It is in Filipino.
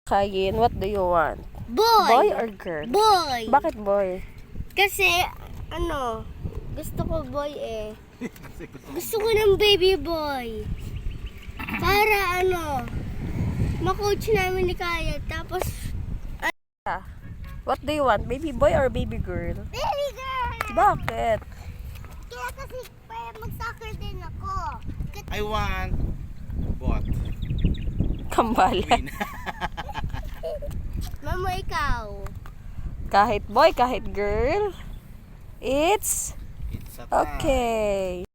Kayin, what do you want? Boy! Boy or girl? Boy! Bakit boy? Kasi, gusto ko boy eh. Gusto ko ng baby boy. Para ma-coach namin ni Kaya. Tapos, What do you want? Baby boy or baby girl? baby girl! Bakit? Kaya kasi mag-soccer din ako. I want bot. Kambal. Win. Mama, ikaw. Kahit boy, kahit girl. It's It's a tie. okay.